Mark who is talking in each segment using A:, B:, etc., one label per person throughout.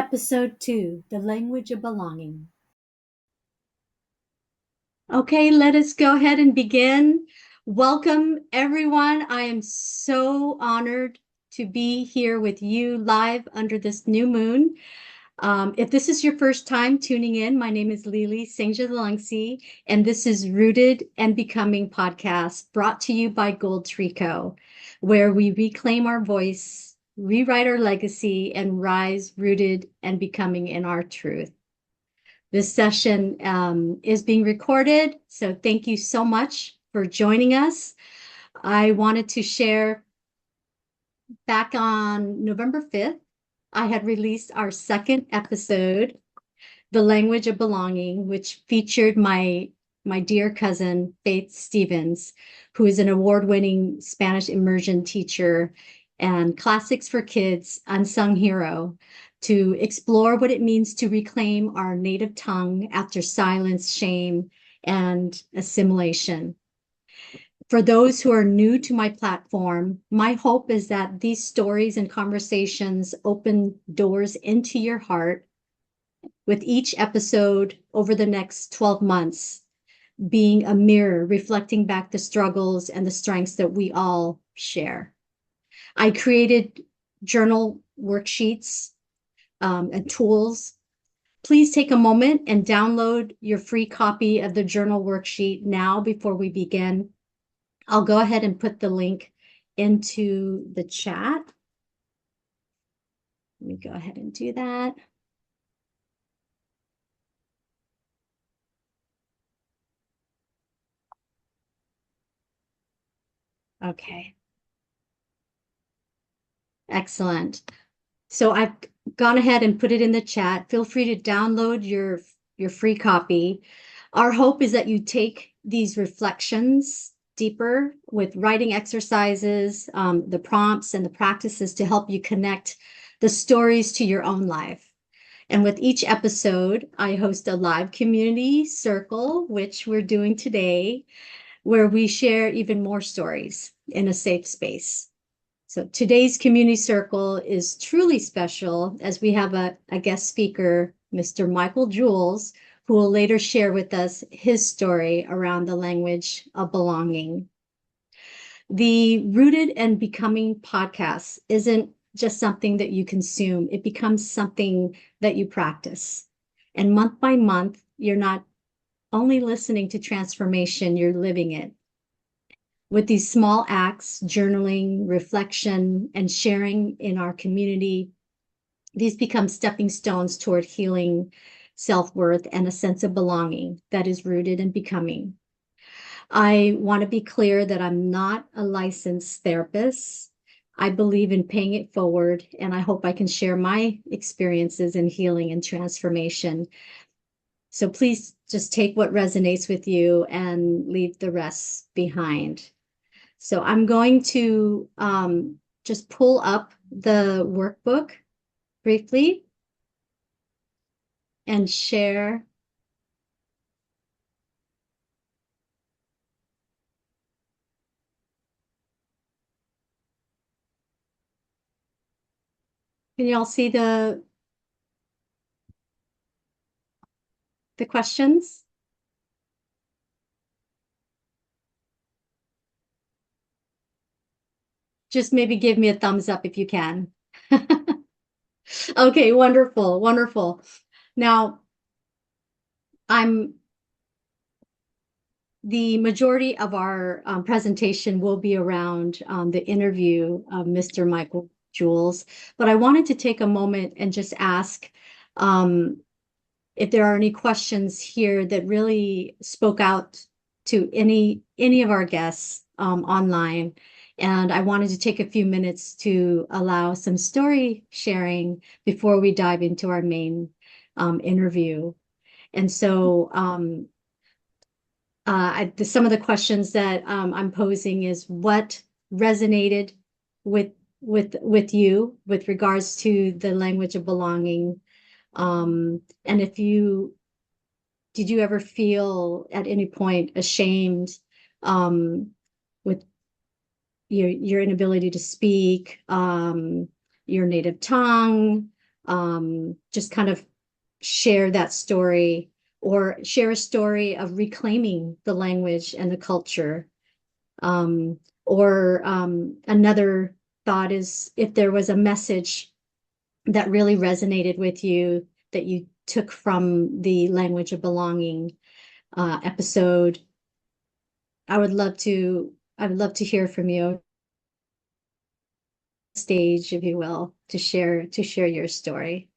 A: Episode 2, The Language of Belonging. Okay, let us go ahead and begin. Welcome, everyone. I am so honored to be here with you live under this new moon. If this is your first time tuning in, my name is Lili Singja, and this is Rooted and Becoming podcast brought to you by GoldTree Co, where we reclaim our voice, rewrite our legacy, and rise rooted and becoming in our truth. This session is being recorded, so thank you so much for joining us. I wanted to share back on November 5th, I had released our second episode, The Language of Belonging, which featured my dear cousin, Faith Stevens, who is an award-winning Spanish immersion teacher and classics for kids, unsung hero, to explore what it means to reclaim our native tongue after silence, shame, and assimilation. For those who are new to my platform, my hope is that these stories and conversations open doors into your heart, with each episode over the next 12 months being a mirror reflecting back the struggles and the strengths that we all share. I created journal worksheets and tools. Please take a moment and download your free copy of the journal worksheet now before we begin. I'll go ahead and put the link into the chat. Let me go ahead and do that. Okay. Excellent. So I've gone ahead and put it in the chat. Feel free to download your free copy. Our hope is that you take these reflections deeper with writing exercises, the prompts and the practices to help you connect the stories to your own life. And with each episode, I host a live community circle, which we're doing today, where we share even more stories in a safe space. So today's community circle is truly special as we have a guest speaker, Mr. Michael Jules, who will later share with us his story around the language of belonging. The Rooted and Becoming podcast isn't just something that you consume. It becomes something that you practice. And month by month, you're not only listening to transformation, you're living it. With these small acts, journaling, reflection, and sharing in our community, these become stepping stones toward healing, self-worth, and a sense of belonging that is rooted in becoming. I want to be clear that I'm not a licensed therapist. I believe in paying it forward, and I hope I can share my experiences in healing and transformation. So please just take what resonates with you and leave the rest behind. So I'm going to just pull up the workbook briefly and share. Can you all see the questions? Just maybe give me a thumbs up if you can. Okay, wonderful, wonderful. Now, the majority of our presentation will be around the interview of Mr. Michael Jules, but I wanted to take a moment and just ask if there are any questions here that really spoke out to any of our guests online. And I wanted to take a few minutes to allow some story sharing before we dive into our main interview. And so some of the questions that I'm posing is what resonated with you with regards to the language of belonging. And did you ever feel at any point ashamed with your inability to speak your native tongue, just kind of share that story or share a story of reclaiming the language and the culture. Or another thought is if there was a message that really resonated with you that you took from the Language of Belonging episode, I would love to hear from you, stage, if you will, to share your story.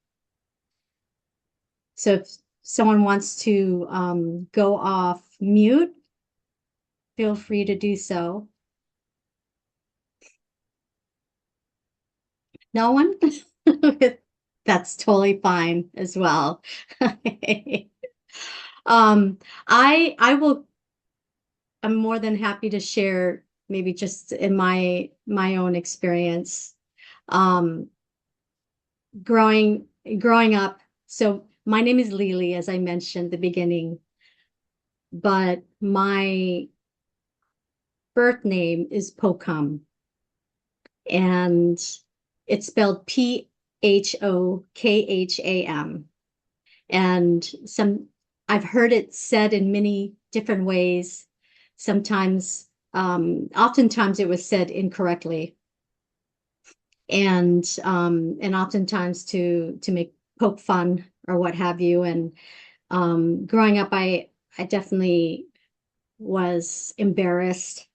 A: So if someone wants to go off mute, feel free to do so. No one? That's totally fine as well. Um, I will, I'm more than happy to share maybe just in my own experience. Um, growing up, so my name is Lily, as I mentioned at the beginning, but my birth name is Pokum, and it's spelled Phokham. And I've heard it said in many different ways. Sometimes, oftentimes it was said incorrectly, and oftentimes to make poke fun or what have you. And growing up, I definitely was embarrassed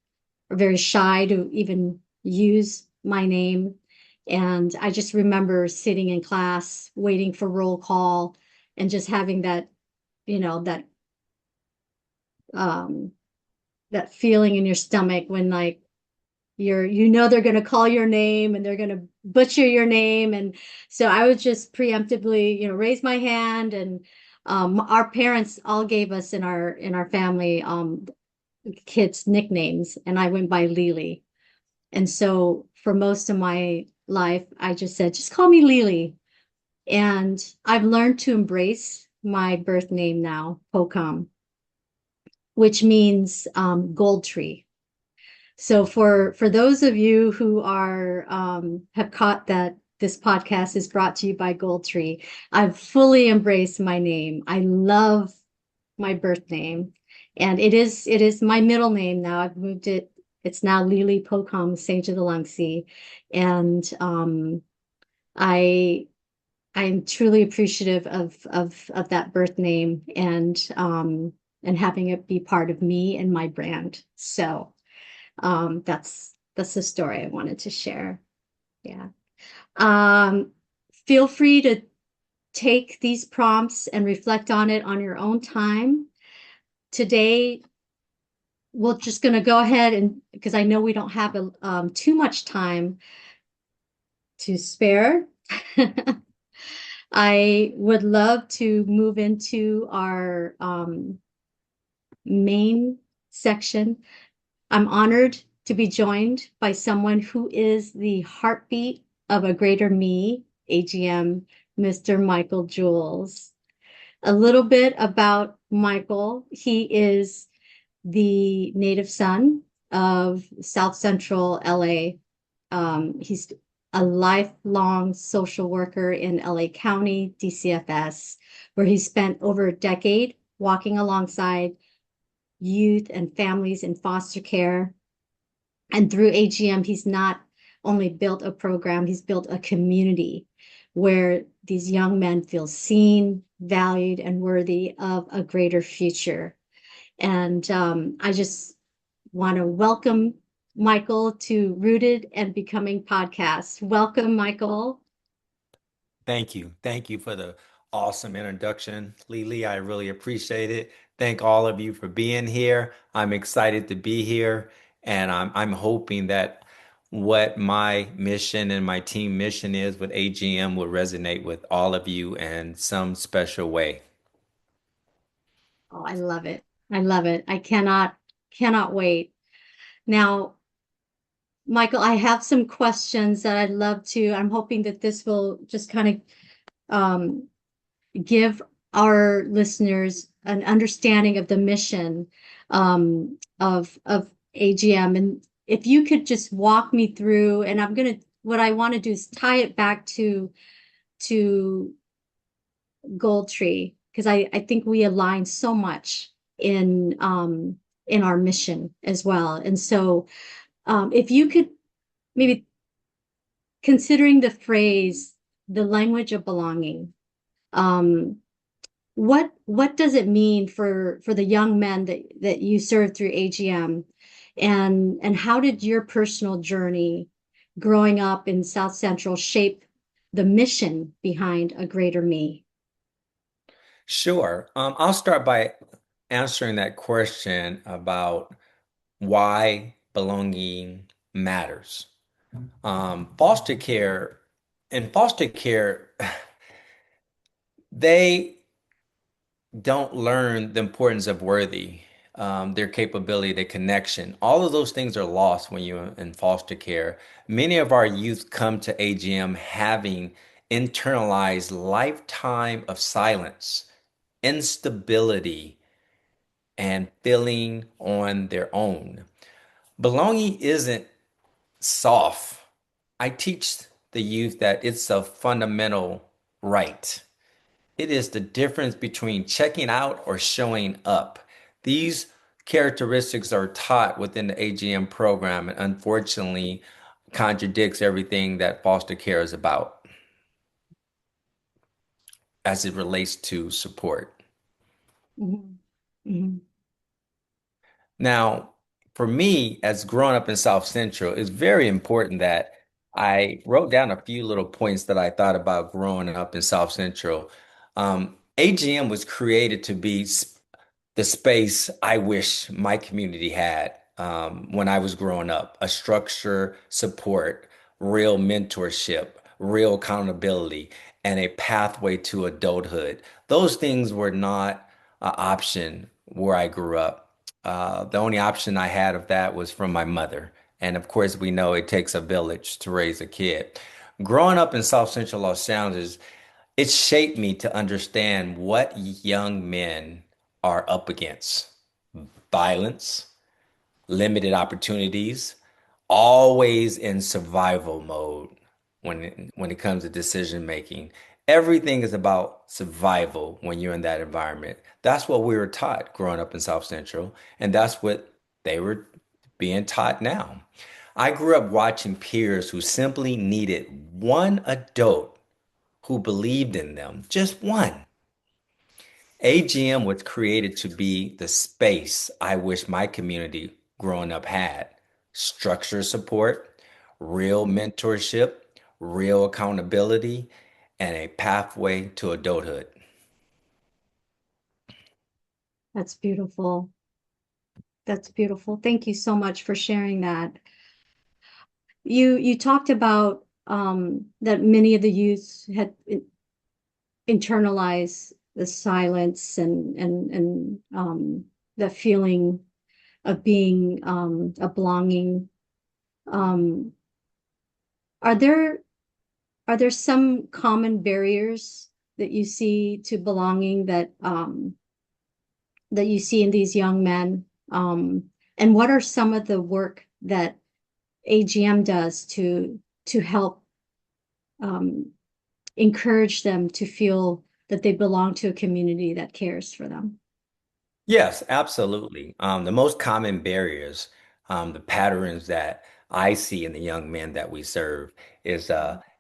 A: or very shy to even use my name. And I just remember sitting in class, waiting for roll call, and just having that, you know, um, that feeling in your stomach when like they're going to call your name and they're going to butcher your name. And so I would just preemptively, raise my hand. And our parents all gave us in our family kids nicknames, and I went by Lily. And so for most of my life, I just said, just call me Lily. And I've learned to embrace my birth name now, Pocom, which means gold tree. So for those of you who are have caught that this podcast is brought to you by GoldTree, I've fully embraced my name. I love my birth name, and it is my middle name now. I've moved it. It's now Lily Pocom Sage of the Lungsea, and I I'm truly appreciative of that birth name, and having it be part of me and my brand. So that's the story I wanted to share. Yeah. Um, Feel free to take these prompts and reflect on it on your own time. Today, we're just going to go ahead and because I know we don't have too much time to spare. I would love to move into our main section. I'm honored to be joined by someone who is the heartbeat of AGreaterMe, AGM, Mr. Michael Jules. A little bit about Michael. He is the native son of South Central LA. He's a lifelong social worker in LA County, DCFS, where he spent over a decade walking alongside youth and families in foster care. And through AGM, he's not only built a program, he's built a community where these young men feel seen, valued, and worthy of a greater future. And I just want to welcome Michael to Rooted and Becoming podcast. Welcome, Michael.
B: Thank you. Thank you for the awesome introduction, Lily. I really appreciate it. Thank all of you for being here. I'm excited to be here, and I'm hoping that what my mission and my team mission is with AGM will resonate with all of you in some special way.
A: Oh, I love it. I love it. I cannot wait. Now, Michael, I have some questions that I'd love to. I'm hoping that this will just kind of give our listeners an understanding of the mission of AGM. And if you could just walk me through, and what I want to do is tie it back to to GoldTree because I think we align so much in our mission as well. And so if you could maybe considering the phrase the language of belonging, um, what does it mean for the young men that you serve through AGM, and how did your personal journey growing up in South Central shape the mission behind A Greater Me?
B: Sure. I'll start by answering that question about why belonging matters. Foster care, in foster care, they don't learn the importance of worthy, their capability, their connection. All of those things are lost when you're in foster care. Many of our youth come to AGM having internalized lifetime of silence, instability, and feeling on their own. Belonging isn't soft. I teach the youth that it's a fundamental right. It is the difference between checking out or showing up. These characteristics are taught within the AGM program and unfortunately contradicts everything that foster care is about as it relates to support.
A: Mhm. Mhm.
B: Now, for me, as growing up in South Central, it's very important that I wrote down a few little points that I thought about growing up in South Central. AGM was created to be the space I wish my community had when I was growing up. A structure, support, real mentorship, real accountability, and a pathway to adulthood. Those things were not an option where I grew up. The only option I had of that was from my mother. And of course, we know it takes a village to raise a kid. Growing up in South Central Los Angeles, it shaped me to understand what young men are up against: violence, limited opportunities, always in survival mode when it comes to decision making. Everything is about survival when you're in that environment. That's what we were taught growing up in South Central, and that's what they were being taught now. I grew up watching peers who simply needed one adult who believed in them, just one. AGM was created to be the space I wish my community growing up had: structure support, real mentorship, real accountability, and a pathway to adulthood.
A: That's beautiful. That's beautiful. Thank you so much for sharing that. You talked about that many of the youth had internalized the silence and the feeling of being a belonging. Um, are there are there some common barriers that you see to belonging that you see in these young men? And what are some of the work that AGM does to help um, encourage them to feel that they belong to a community that cares for them?
B: Yes, absolutely. The most common barriers, the patterns that I see in the young men that we serve is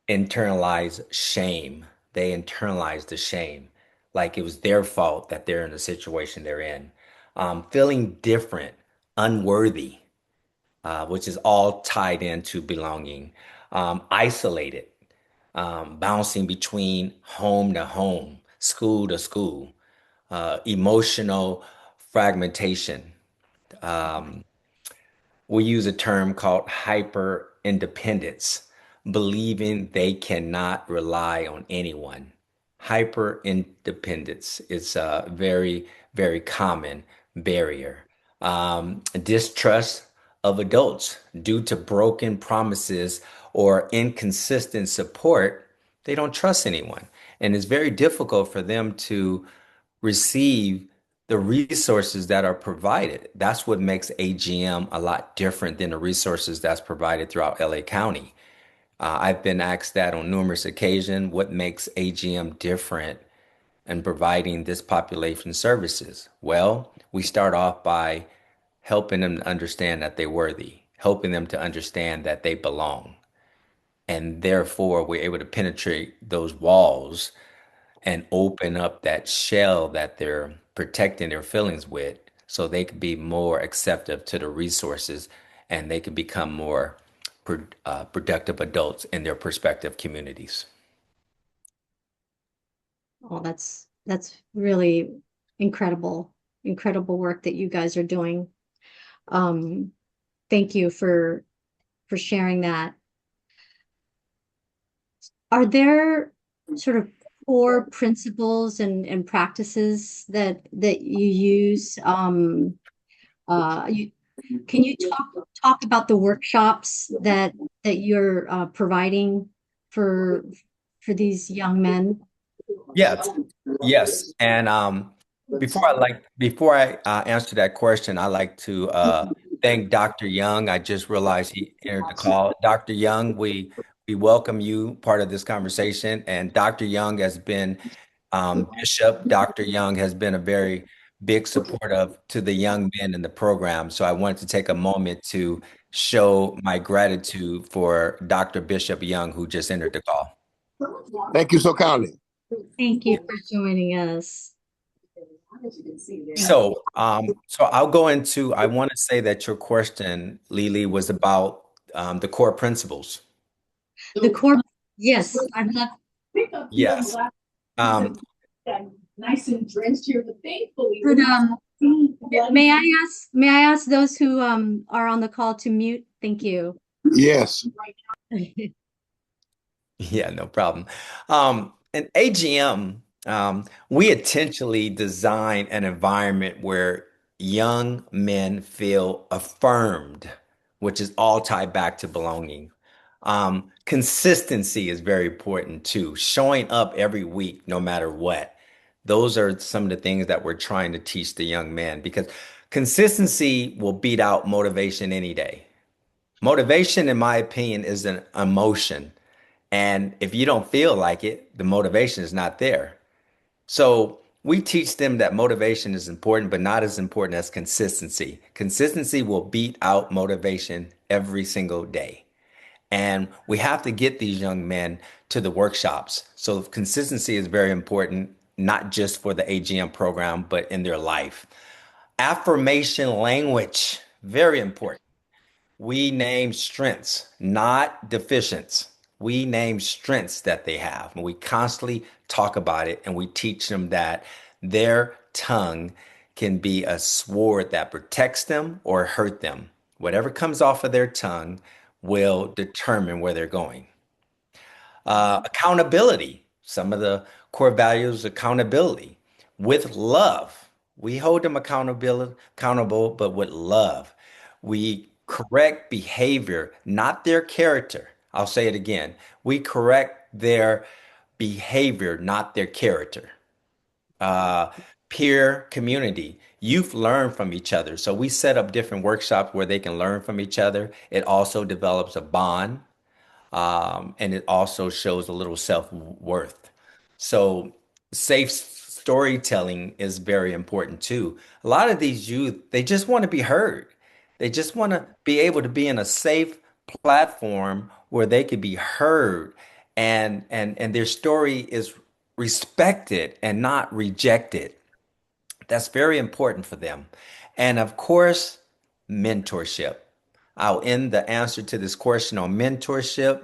B: internalized shame. They internalize the shame, like it was their fault that they're in the situation they're in. Feeling different, unworthy, which is all tied into belonging. Isolated, bouncing between home to home, school to school, emotional fragmentation. We use a term called hyper independence, believing they cannot rely on anyone. Hyper independence is a very, very common barrier. Distrust of adults due to broken promises or inconsistent support. They don't trust anyone. And it's very difficult for them to receive the resources that are provided. That's what makes AGM a lot different than the resources that's provided throughout LA County. I've been asked that on numerous occasions. What makes AGM different in providing this population services? Well, we start off by helping them to understand that they're worthy, helping them to understand that they belong. And therefore, we're able to penetrate those walls and open up that shell that they're protecting their feelings with so they can be more acceptive to the resources and they can become more productive adults in their prospective communities.
A: Oh, that's really incredible, incredible work that you guys are doing. Um, thank you for sharing that. Are there sort of core principles and practices that you use? You, can you talk about the workshops that you're providing for for these young men?
B: Yes, yes. And before I answer that question, I like to thank Dr. Young. I just realized he entered the call. Dr. Young, we welcome you part of this conversation. And Dr. Young has been Bishop. Dr. Young has been a very big support of to the young men in the program. So I wanted to take a moment to show my gratitude for Dr. Bishop Young, who just entered the call.
C: Thank you so kindly.
A: Thank you for joining us. Thank
B: So I'll go into, I want to say that your question, Lily, was about the core principles.
A: the core. Yes, I'd love.
B: Yes. Um,
A: Could, may I ask those who are on the call to mute? Thank you.
C: Yes.
B: Yeah, no problem. In AGM, we intentionally design an environment where young men feel affirmed, which is all tied back to belonging. Consistency is very important too, showing up every week, no matter what. Those are some of the things that we're trying to teach the young men because consistency will beat out motivation any day. Motivation, in my opinion, is an emotion. And if you don't feel like it, the motivation is not there. So we teach them that motivation is important, but not as important as consistency. Consistency will beat out motivation every single day. And we have to get these young men to the workshops. So consistency is very important, not just for the AGM program, but in their life. Affirmation language, very important. We name strengths, not deficiencies. We name strengths that they have. And we constantly talk about it and we teach them that their tongue can be a sword that protects them or hurt them. Whatever comes off of their tongue will determine where they're going. Accountability. Some of the core values, accountability with love. We hold them accountable, but with love. We correct behavior, not their character. I'll say it again. We correct their behavior, not their character. Uh, Peer community. Youth learn from each other. So we set up different workshops where they can learn from each other. It also develops a bond and it also shows a little self-worth. So safe storytelling is very important too. A lot of these youth, they just want to be heard. They just want to be able to be in a safe platform where they could be heard and their story is respected and not rejected. That's very important for them. And of course, mentorship. I'll end the answer to this question on mentorship.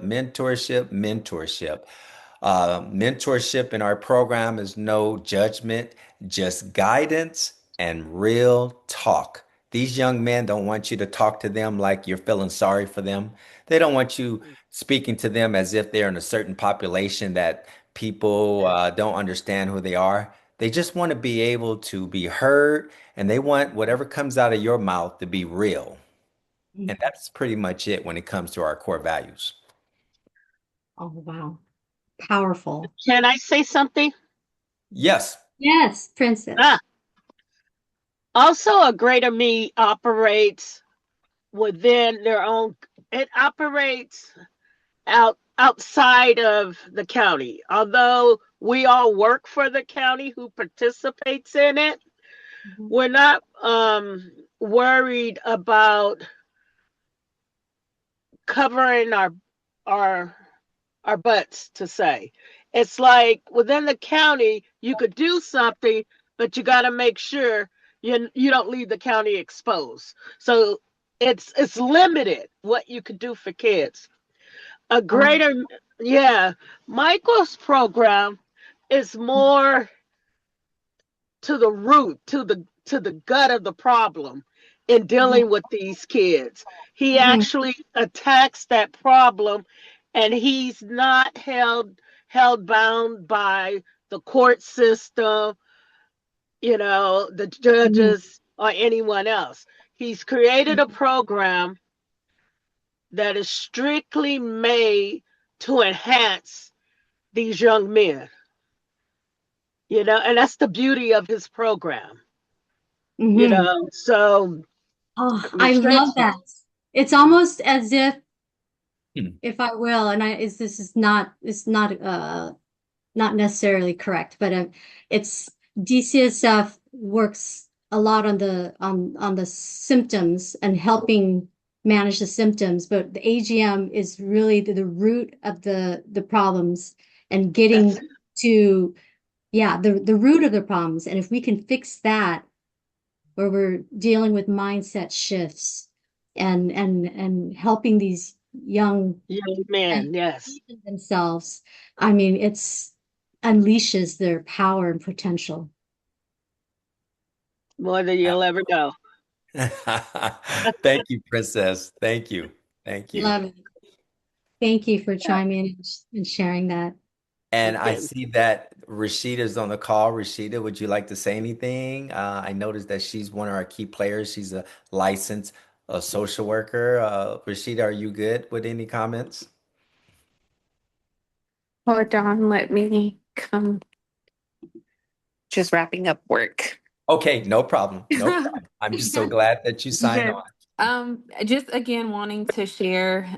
B: Mentorship in our program is no judgment, just guidance and real talk. These young men don't want you to talk to them like you're feeling sorry for them. They don't want you speaking to them as if they're in a certain population that people don't understand who they are. They just want to be able to be heard and they want whatever comes out of your mouth to be real.
A: you.
B: And that's pretty much it when it comes to our core values.
A: Oh, wow. Powerful.
D: Can I say something?
B: Yes.
A: Yes, Princess.
D: Ah, also, a greater me operates within their own, it operates out outside of the county. Although we all work for the county who participates in it,
A: Mhm.
D: we're not worried about covering our our butts to say. It's like within the county, you could do something, but you got to make sure you don't leave the county exposed. So it's limited what you could do for kids. A
A: Um,
D: greater, yeah, Michael's program is more to the root, to the gut of the problem in
A: mhm,
D: dealing with these kids. He
A: mhm,
D: actually attacks that problem, and he's not held bound by the court system, the
A: mhm,
D: judges or anyone else. He's created a program that is strictly made to enhance these young men, and that's the beauty of his program,
A: mhm.
D: so
A: Oh, I love
D: restriction.
A: that. It's almost as
B: Hmm.
A: if I will, and this is not, it's not necessarily correct, but it's DCSF works a lot on the symptoms and helping manage the symptoms, but the AGM is really the root of the problems and
D: That's
A: getting to, yeah, the root of the problems. And if we can fix that, where we're dealing with mindset shifts and helping these young
D: young
A: men
D: man, yes,
A: believe in themselves, I mean, it's unleashes their power and potential.
D: more than you'll ever know.
B: Thank you, Princess. Thank you. Thank you.
A: Love it. Thank you for chiming in and sharing that.
B: And I
D: Okay.
B: see that Rashida's on the call. Rashida, would you like to say anything? I noticed that she's one of our key players. She's a licensed social worker. Rashida, are you good with any comments?
E: Hold on, let me come. Just wrapping up work.
B: Okay, no problem. No problem. I'm just so glad that you signed
E: Yes.
B: on.
E: Just again wanting to share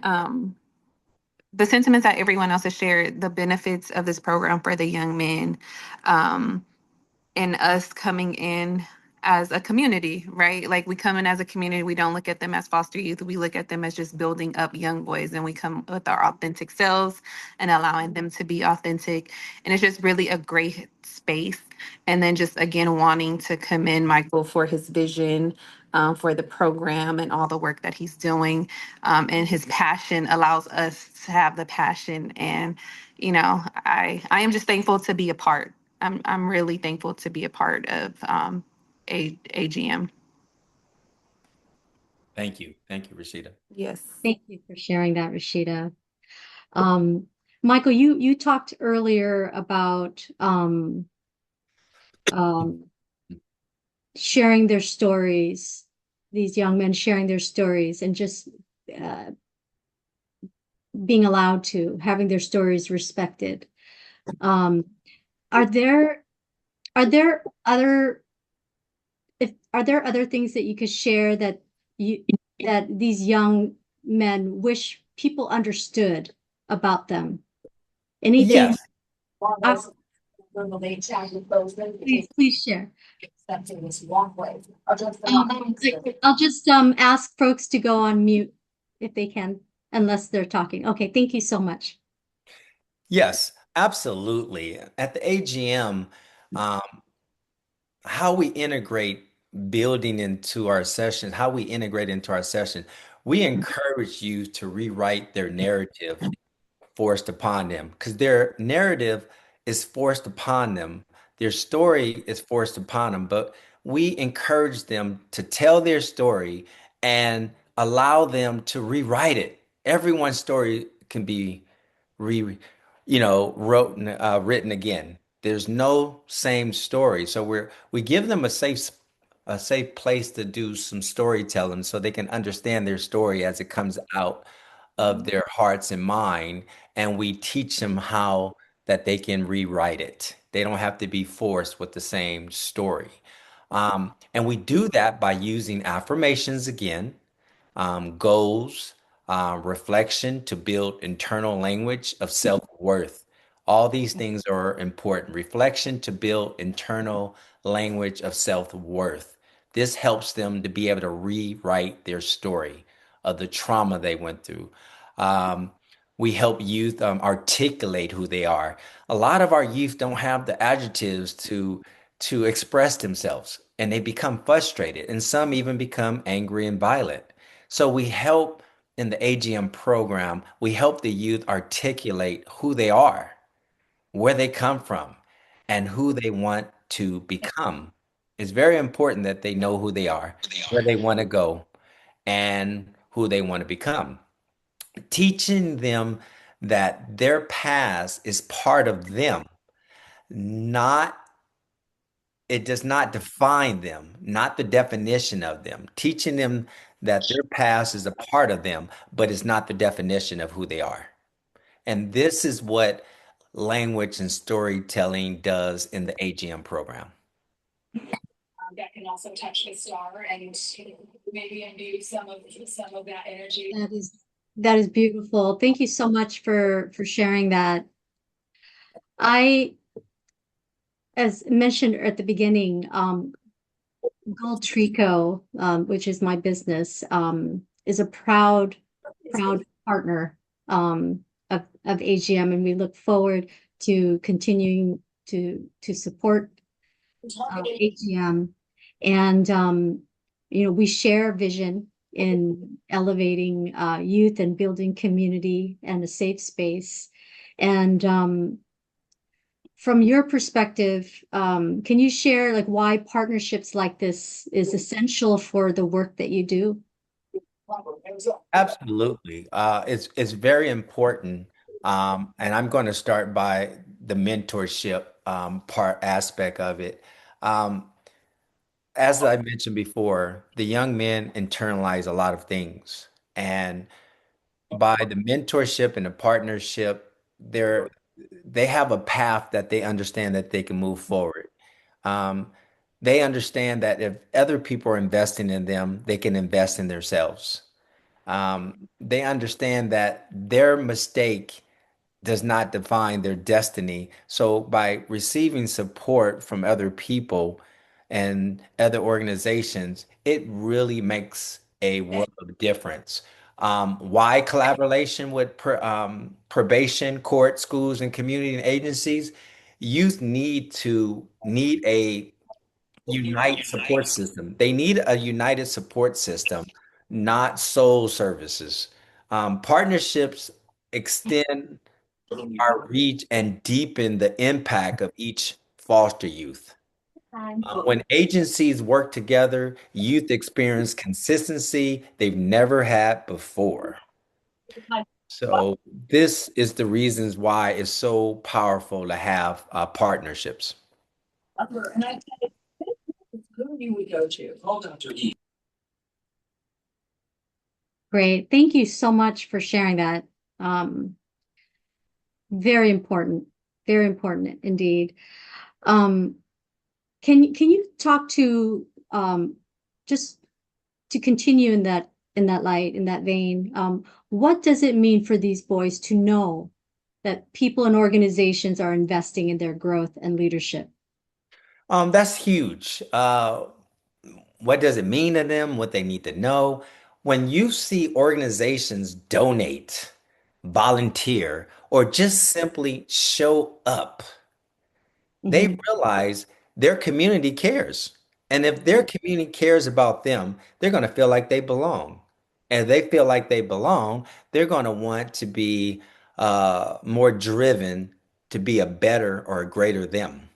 E: the sentiments that everyone else has shared, the benefits of this program for the young men. Um, and us coming in as a community, right? Like we come in as a community, we don't look at them as foster youth. We look at them as just building up young boys, and we come with our authentic selves and allowing them to be authentic. And it's just really a great space. And then just again wanting to commend Michael for his vision. For the program and all the work that he's doing, and his passion allows us to have the passion. And I am just thankful to be a part. I'm really thankful to be a part of AGM.
B: Thank you. Thank you, Rashida.
E: Yes.
A: Thank you for sharing that, Rashida. Um, Michael, you talked earlier about um, sharing their stories, these young men sharing their stories, and just uh, being allowed to having their stories respected. Um, are there are there other if are there other things that you could share you that these young men wish people understood about them? Anything?
B: Yes.
A: Uh, please share. I'll just ask folks to go on mute if they can, unless they're talking. Okay, thank you so much.
B: Yes, absolutely. At the AGM, um, how we integrate building into our session, how we integrate into our session, we encourage you to rewrite their narrative forced upon them because their narrative is forced upon them. Their story is forced upon them, but we encourage them to tell their story and allow them to rewrite it. Everyone's story can be re written again. There's no same story. So we give them a safe place to do some storytelling so they can understand their story as it comes out of their hearts and mind, and we teach them how that they can rewrite it. They don't have to be forced with the same story. And we do that by using affirmations again, goals, reflection to build internal language of self-worth. All these things are important. Reflection to build internal language of self-worth. This helps them to be able to rewrite their story of the trauma they went through. Um, we help youth articulate who they are. A lot of our youth don't have the adjectives to express themselves, and they become frustrated, and some even become angry and violent. So we help in the AGM program, we help the youth articulate who they are, where they come from, and who they want to become. It's very important that they know who they are, where they want to go, and who they want to become. Teaching them that their past is part of them, not it does not define them, not the definition of them. Teaching them that their past is a part of them, but it's not the definition of who they are. And this is what language and storytelling does in the AGM program.
F: That can also touch the star and maybe imbue some of that energy.
A: That is beautiful. Thank you so much for sharing that. I, as mentioned at the beginning, GoldTree Co, which is my business, is a proud partner of AGM, and we look forward to continuing to support AGM. And we share vision in elevating youth and building community and a safe space. And from your perspective, can you share why partnerships like this is essential for the work that you do?
B: Absolutely. It's very important. And I'm going to start by the mentorship part aspect of it. Um, as I mentioned before, the young men internalize a lot of things. And by the mentorship and the partnership, they have a path that they understand that they can move forward. Um, they understand that if other people are investing in them, they can invest in themselves. They understand that their mistake does not define their destiny. So by receiving support from other people and other organizations, it really makes a world of difference. Why collaboration with probation, court, schools, and community and agencies? Youth need a unite support system. They need a united support system, not sole services. Partnerships extend our reach and deepen the impact of each foster youth. When agencies work together, youth experience consistency they've never had before. So this is the reasons why it's so powerful to have partnerships.
F: And I said, who you would go to? Hold on to E.
A: Great. Thank you so much for sharing that. Very important. Very important indeed. Can you talk to just to continue in that light, in that vein, what does it mean for these boys to know that people and organizations are investing in their growth and leadership?
B: That's huge. What does it mean to them? What they need to know? When you see organizations donate, volunteer, or just simply show up, they
A: Mhm.
B: realize their community cares. And if their community cares about them, they're going to feel like they belong. And if they feel like they belong, they're going to want to be more driven to be a better or a greater them.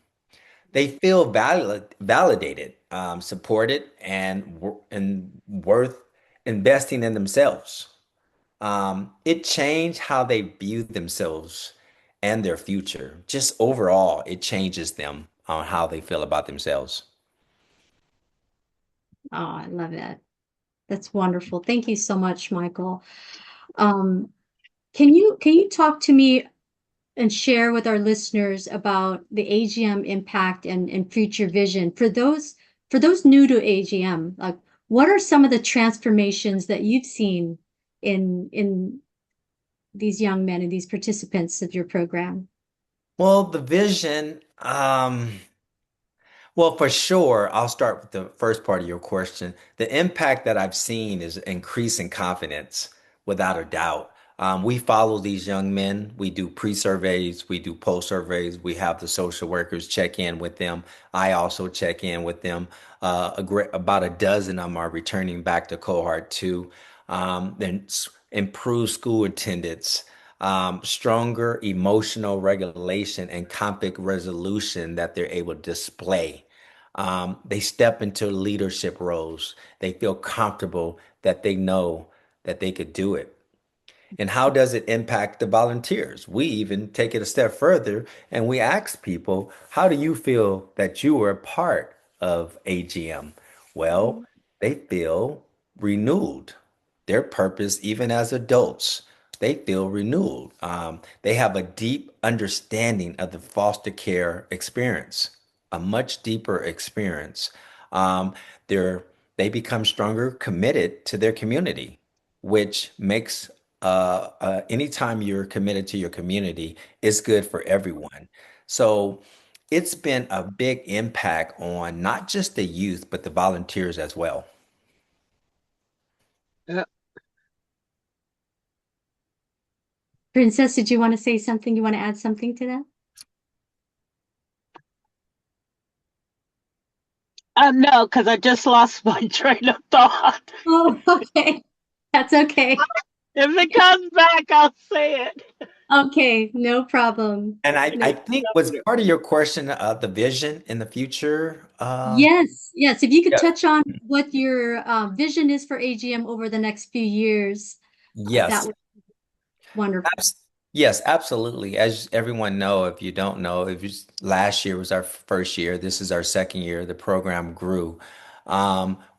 B: They feel validated, supported, and worth investing in themselves. It changed how they view themselves and their future. Just overall, it changes them on how they feel about themselves.
A: Oh, I love that. That's wonderful. Thank you so much, Michael. Um, can you talk to me and share with our listeners about the AGM impact and future vision for those new to AGM? Like, what are some of the transformations that you've seen in these young men and these participants of your program?
B: Well, the vision, well, for sure, I'll start with the first part of your question. The impact that I've seen is increasing confidence, without a doubt. We follow these young men. We do pre-surveys, we do post-surveys. We have the social workers check in with them. I also check in with them. About a dozen of them are returning back to cohort two. Then improved school attendance, stronger emotional regulation and conflict resolution that they're able to display. They step into leadership roles. They feel comfortable that they know that they could do it. And how does it impact the volunteers? We even take it a step further and we ask people, how do you feel that you were a part of AGM? Well, they feel renewed. Their purpose, even as adults, they feel renewed. They have a deep understanding of the foster care experience, a much deeper experience. Um, they're, they become stronger, committed to their community, which makes anytime you're committed to your community, it's good for everyone. So it's been a big impact on not just the youth, but the volunteers as well.
D: Yeah.
A: Princess, did you want to say something? You want to add something to that?
D: No, because I just lost my train of thought.
A: Oh, okay. That's okay.
D: If it comes back, I'll say it.
A: Okay, no problem.
B: And I
A: No.
B: think was part of your question the vision in the future?
A: Yes, yes. If you could
B: Yeah.
A: touch on what your vision is for AGM over the next few years, that
B: Yes.
A: would be wonderful.
B: Yes, absolutely. As everyone know, if you don't know, last year was our first year. This is our second year. The program grew.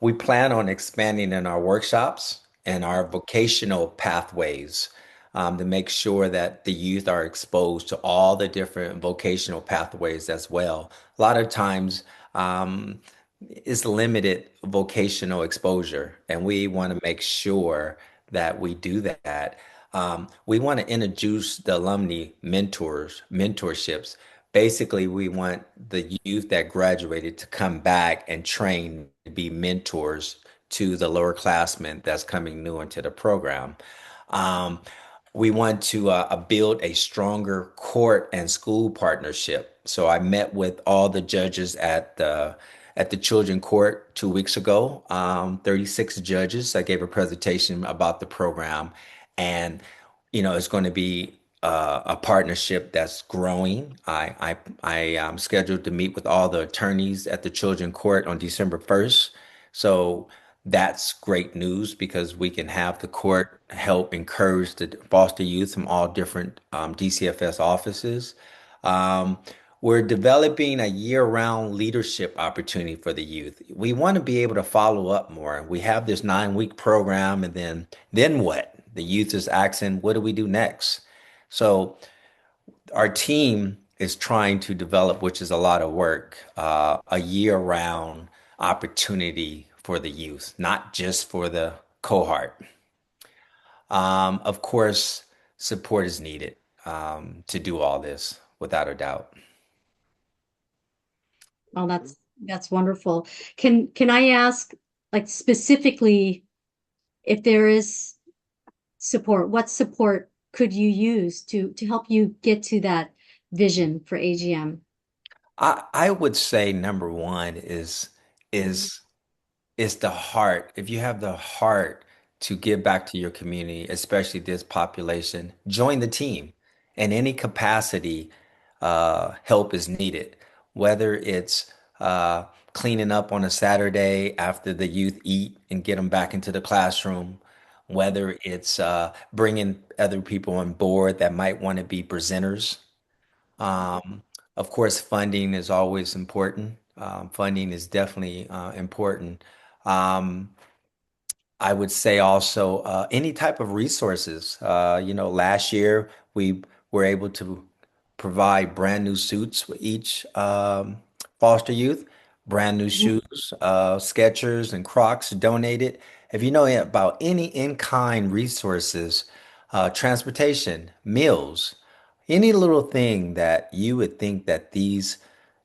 B: We plan on expanding in our workshops and our vocational pathways to make sure that the youth are exposed to all the different vocational pathways as well. A lot of times, it's limited vocational exposure, and we want to make sure that we do that. We want to introduce the alumni mentorships. Basically, we want the youth that graduated to come back and train to be mentors to the lower classmen that's coming new into the program. Um, we want to build a stronger court and school partnership. So I met with all the judges at the children court 2 weeks ago. 36 judges. I gave a presentation about the program, and it's going to be a partnership that's growing. I am scheduled to meet with all the attorneys at the children court on December 1st. So that's great news because we can have the court help encourage the foster youth from all different DCFS offices. Um, we're developing a year-round leadership opportunity for the youth. We want to be able to follow up more. We have this 9-week program, and then what? The youth is asking, what do we do next? So our team is trying to develop, which is a lot of work, a year-round opportunity for the youth, not just for the cohort. Of course, support is needed to do all this, without a doubt.
A: Oh, that's wonderful. Can I ask, like, specifically, if there is support, what support could you use to help you get to that vision for AGM?
B: I would say number one is is the heart. If you have the heart to give back to your community, especially this population, join the team. In any capacity, help is needed. Whether it's cleaning up on a Saturday after the youth eat and get them back into the classroom, whether it's bringing other people on board that might want to be presenters. Um, of course, funding is always important. Funding is definitely important. Um, I would say also any type of resources. Last year we were able to provide brand new suits for each foster youth, brand new shoes, Skechers and Crocs donated. If you know about any in-kind resources, transportation, meals, any little thing that you would think that these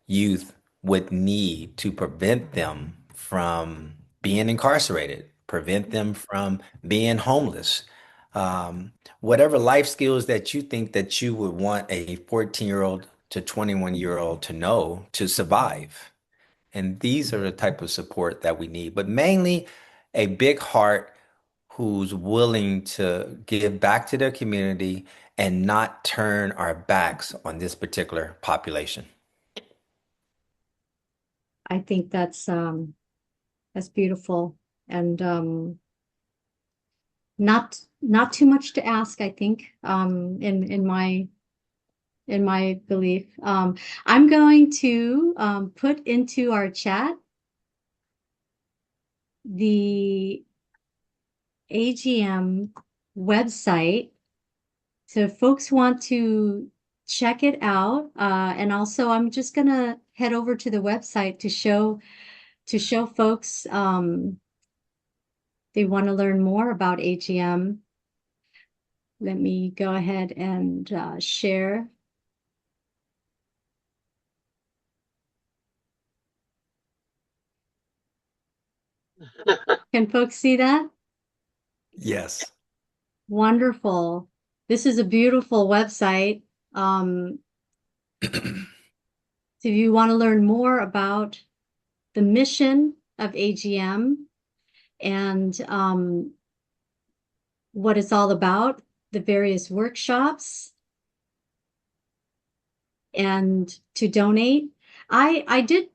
B: youth would need to prevent them from being incarcerated, prevent them from being homeless. Whatever life skills that you think that you would want a 14-year-old to 21-year-old to know to survive. And these are the type of support that we need, but mainly a big heart who's willing to give back to their community and not turn our backs on this particular population.
A: I think that's beautiful and not too much to ask, I think, in my belief. I'm going to put into our chat the AGM website. So if folks want to check it out, and also I'm just gonna head over to the website to show folks they want to learn more about AGM. Let me go ahead and share. Can folks see that?
B: Yes.
A: Wonderful. This is a beautiful website. So if you want to learn more about the mission of AGM and what it's all about, the various workshops, and to donate, I did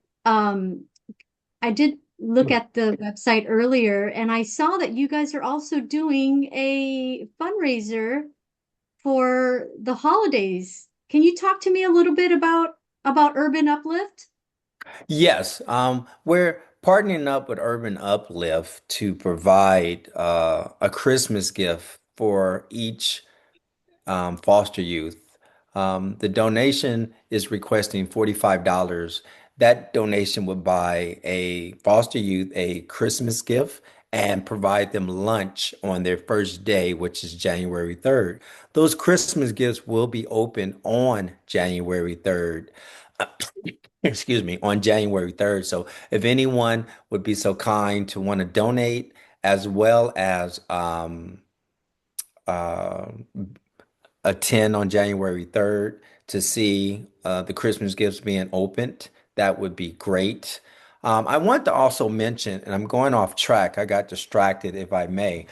A: look at the website earlier, and I saw that you guys are also doing a fundraiser for the holidays. Can you talk to me a little bit about Urban Uplift?
B: Yes, we're partnering up with Urban Uplift to provide a Christmas gift for each foster youth. The donation is requesting $45. That donation would buy a foster youth a Christmas gift and provide them lunch on their first day, which is January 3rd. Those Christmas gifts will be open on January 3rd. Excuse me, on January 3rd. So if anyone would be so kind to want to donate as well as uh, attend on January 3rd to see the Christmas gifts being opened, that would be great. I want to also mention, and I'm going off track, I got distracted if I may.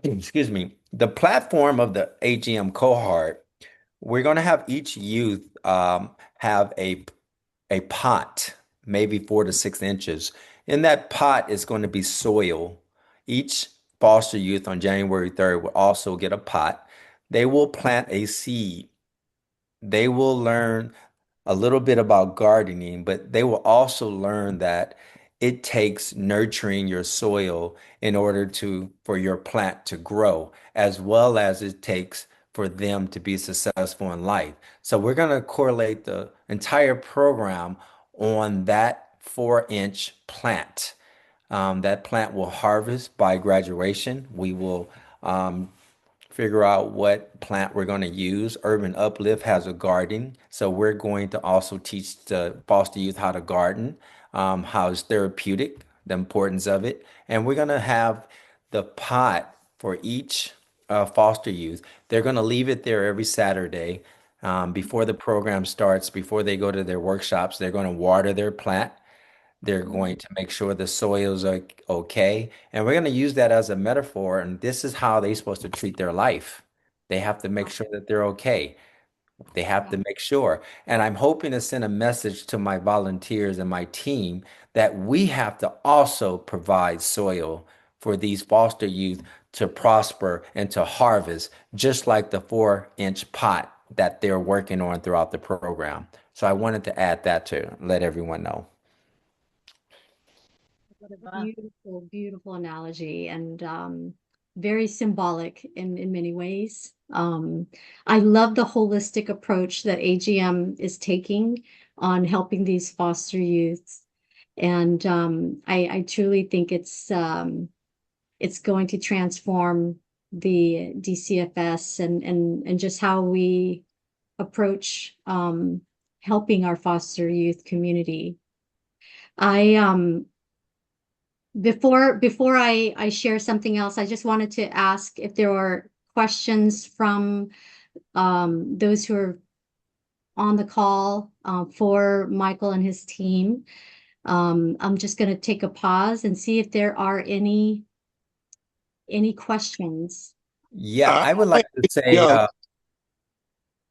B: Excuse me, the platform of the AGM cohort, we're going to have each youth have a pot, maybe 4 to 6 inches. In that pot is going to be soil. Each foster youth on January 3rd will also get a pot. They will plant a seed. They will learn a little bit about gardening, but they will also learn that it takes nurturing your soil in order to for your plant to grow, as well as it takes for them to be successful in life. So we're going to correlate the entire program on that 4-inch plant. That plant will harvest by graduation. We will figure out what plant we're going to use. Urban Uplift has a garden, so we're going to also teach the foster youth how to garden, how it's therapeutic, the importance of it, and we're going to have the pot for each foster youth. They're going to leave it there every Saturday before the program starts, before they go to their workshops. They're going to water their plant. They're going to make sure the soils are okay. And we're going to use that as a metaphor. And this is how they're supposed to treat their life. They have to make sure that they're okay. They have to make sure. And I'm hoping to send a message to my volunteers and my team that we have to also provide soil for these foster youth to prosper and to harvest, just like the 4-inch pot that they're working on throughout the program. So I wanted to add that to let everyone know.
A: What a beautiful, beautiful analogy and very symbolic in many ways. I love the holistic approach that AGM is taking on helping these foster youths. And I truly think it's going to transform the DCFS and just how we approach helping our foster youth community. I before I share something else, I just wanted to ask if there are questions from those who are on the call for Michael and his team. I'm just going to take a pause and see if there are any questions.
B: Yeah,
C: I
B: I would like
C: think
B: to say,
C: Young.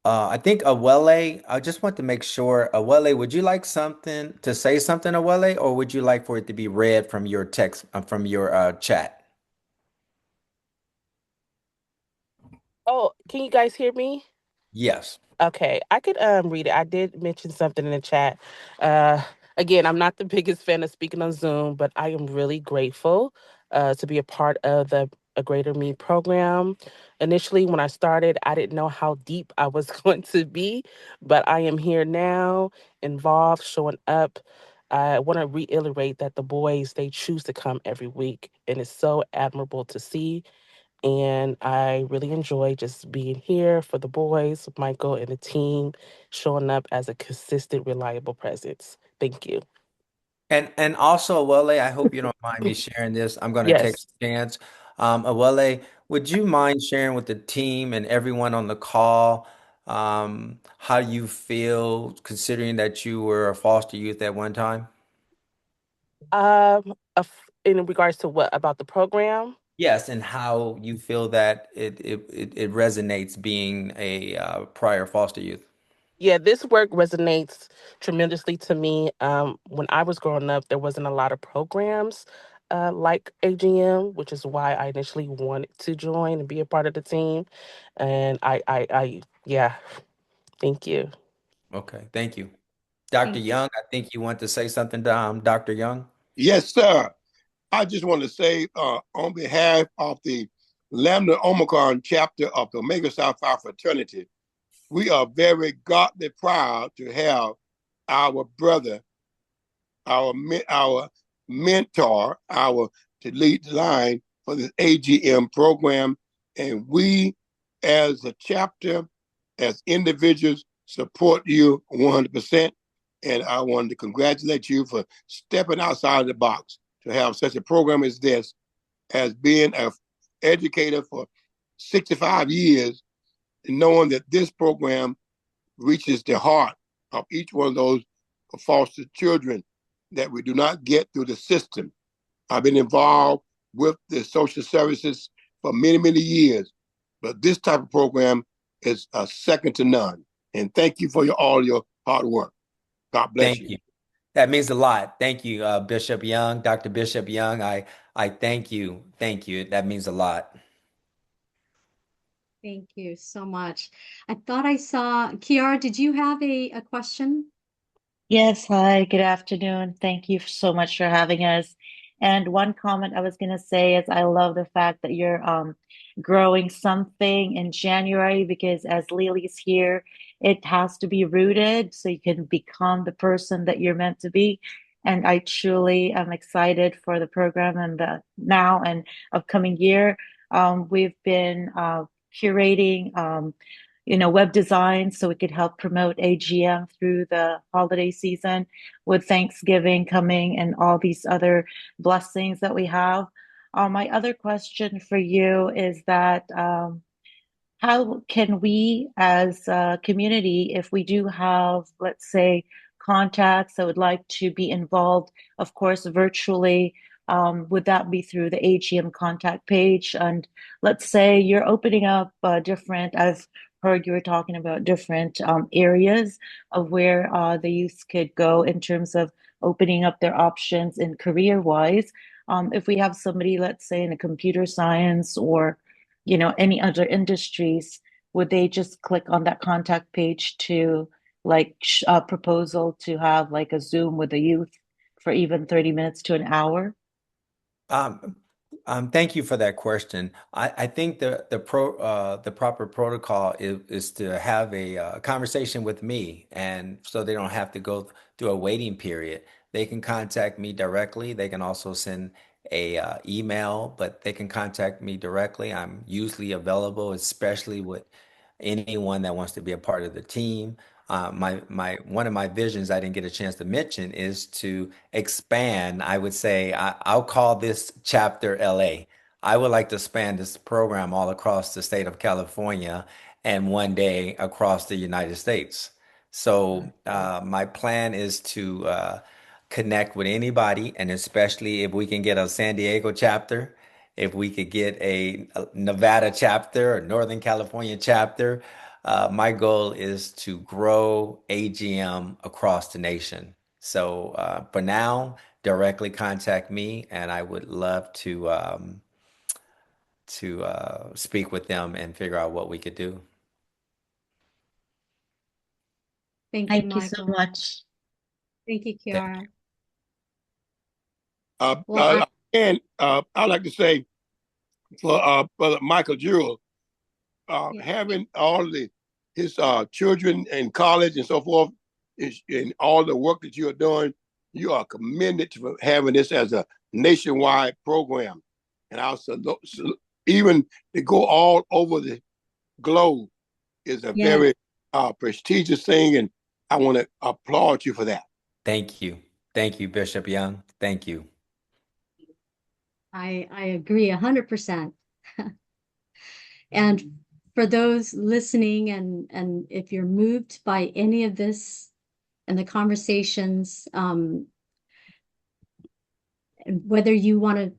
B: I think Awele, I just want to make sure, Awele, would you like something to say something, Awele, or would you like for it to be read from your text, from your chat?
G: Oh, can you guys hear me?
B: Yes.
G: Okay, I could read it. I did mention something in the chat. Uh Again, I'm not the biggest fan of speaking on Zoom, but I am really grateful to be a part of the A Greater Me program. Initially, when I started, I didn't know how deep I was going to be, but I am here now, involved, showing up. I want to reiterate that the boys, they choose to come every week, and it's so admirable to see. And I really enjoy just being here for the boys, Michael and the team, showing up as a consistent, reliable presence. Thank you.
B: And also, Awele, I hope you don't mind me sharing this. I'm going to take
G: Yes.
B: a chance. Awele, would you mind sharing with the team and everyone on the call how you feel considering that you were a foster youth at one time?
G: In regards to what about the program?
B: Yes, and how you feel that it resonates being a prior foster youth.
G: Yeah, this work resonates tremendously to me. When I was growing up, there wasn't a lot of programs like AGM, which is why I initially wanted to join and be a part of the team. And yeah, thank you.
B: Okay, thank you. Dr.
A: Thank you.
B: Young, I think you want to say something to Dr. Young.
C: Yes, sir. I just want to say, on behalf of the Lambda Omicron chapter of the Omega Psi Phi fraternity, we are very godly proud to have our brother, our mentor, our to lead the line for this AGM program, and we, as a chapter, as individuals, support you 100%. And I wanted to congratulate you for stepping outside the box to have such a program as this, as being an educator for 65 years, and knowing that this program reaches the heart of each one of those foster children that we do not get through the system. I've been involved with the social services for many, many years, but this type of program is second to none. And thank you for all your hard work. God bless
B: Thank
C: you.
B: you. That means a lot. Thank you, Bishop Young, Dr. Bishop Young. I thank you. Thank you. That means a lot.
A: Thank you so much. I thought I saw Kiara, did you have a question?
H: Yes, hi, good afternoon. Thank you so much for having us. And one comment I was going to say is I love the fact that you're growing something in January because as Lily's here, it has to be rooted so you can become the person that you're meant to be. And I truly am excited for the program and the now and upcoming year. We've been curating web design so we could help promote AGM through the holiday season with Thanksgiving coming and all these other blessings that we have. My other question for you is that how can we as a community, if we do have, let's say, contacts that would like to be involved, of course, virtually, would that be through the AGM contact page? And let's say you're opening up I've heard you were talking about different areas of where the youth could go in terms of opening up their options in career-wise. If we have somebody, let's say, in a computer science or any other industries, would they just click on that contact page to like a proposal to have like a Zoom with the youth for even 30 minutes to an hour?
B: Um, Thank you for that question. I think the proper protocol is to have a conversation with me, and so they don't have to go through a waiting period. they can contact me directly. They can also send a email, but they can contact me directly. I'm usually available, especially with anyone that wants to be a part of the team. My one of my visions I didn't get a chance to mention is to expand. I would say I'll call this chapter LA. I would like to expand this program all across the state of California and one day across the United States. So my plan is to connect with anybody, and especially if we can get a San Diego chapter, if we could get a Nevada chapter or Northern California chapter. My goal is to grow AGM across the nation. So for now, directly contact me, and I would love to speak with them and figure out what we could do.
A: Thank you,
H: Thank you so
A: Michael.
H: much.
A: Thank you,
B: Thank
A: Kiara.
C: Well, and I'd like to say for Brother Michael Jules,
A: Yeah.
C: having all his children in college and so forth, and all the work that you are doing, you are commended for having this as a nationwide program. And also, even to go all over the globe is a
A: Yeah.
C: very prestigious thing, and I want to applaud you for that.
B: Thank you. Thank you, Bishop Young. Thank you.
A: I agree 100%. And for those listening, and if you're moved by any of this and the conversations, and whether you want to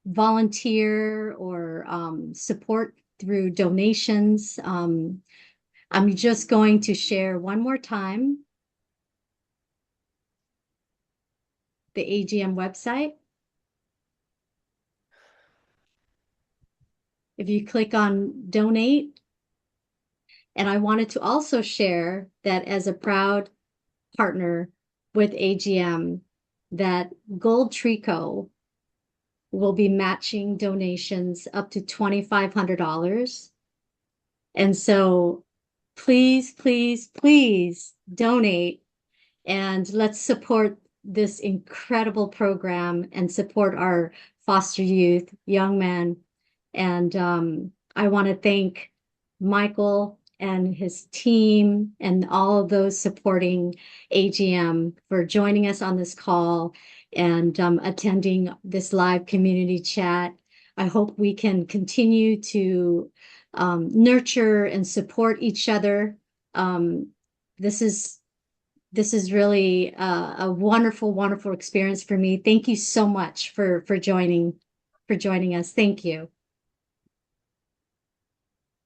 A: volunteer or support through donations, I'm just going to share one more time the AGM website. If you click on donate, and I wanted to also share that as a proud partner with AGM, that GoldTree Co will be matching donations up to $2,500. And so please, please, please donate, and let's support this incredible program and support our foster youth, young men. And I want to thank Michael and his team and all of those supporting AGM for joining us on this call and attending this live community chat. I hope we can continue to nurture and support each other. This is really a wonderful, wonderful experience for me. Thank you so much for joining us. Thank you.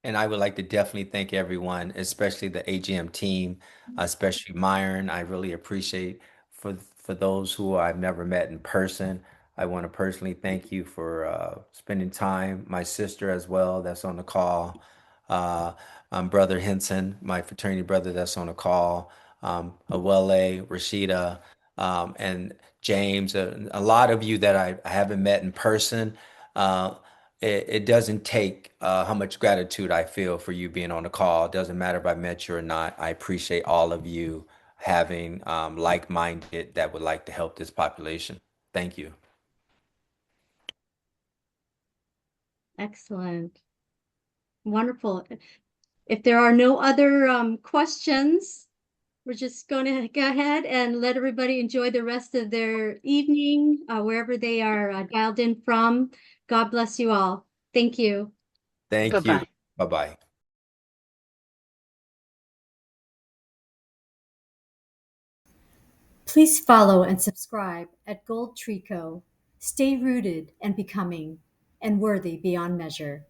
B: And I would like to definitely thank everyone, especially the AGM team, especially Myron. I really appreciate for those who I've never met in person. I want to personally thank you for spending time. My sister as well, that's on the call. Uh, Brother Henson, my fraternity brother, that's on the call. Awele, Rashida, and James. A lot of you that I haven't met in person. It doesn't take how much gratitude I feel for you being on the call. It doesn't matter if I met you or not. I appreciate all of you having like-minded that would like to help this population. Thank you.
A: Excellent. Wonderful. If there are no other questions, we're just going to go ahead and let everybody enjoy the rest of their evening, wherever they are dialed in from. God bless you all. Thank you.
B: Thank you.
D: Bye-bye.
B: Bye-bye.
A: Please follow and subscribe at GoldTree Co. Stay rooted and becoming and worthy beyond measure.